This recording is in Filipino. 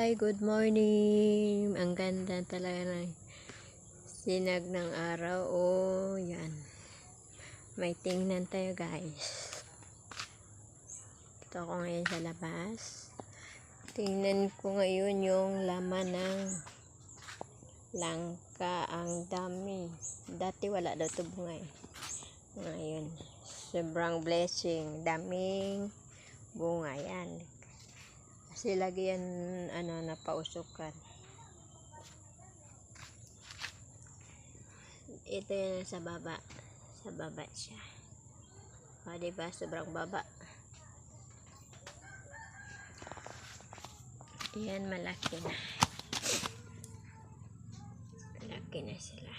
Hi, good morning. Ang ganda talaga ng sinag ng araw. Oh, yan. May tingnan tayo, guys. Ito ako ngayon sa labas. Tingnan ko ngayon yung laman ng langka. Ang dami. Dati wala daw ito bunga eh. Ngayon, sobrang blessing. Daming bunga yan. Kasi lagi yan napausukan. Ito yan sa baba. Sa baba siya. O, diba? Sobrang baba. Yan, malaki na. Malaki na sila.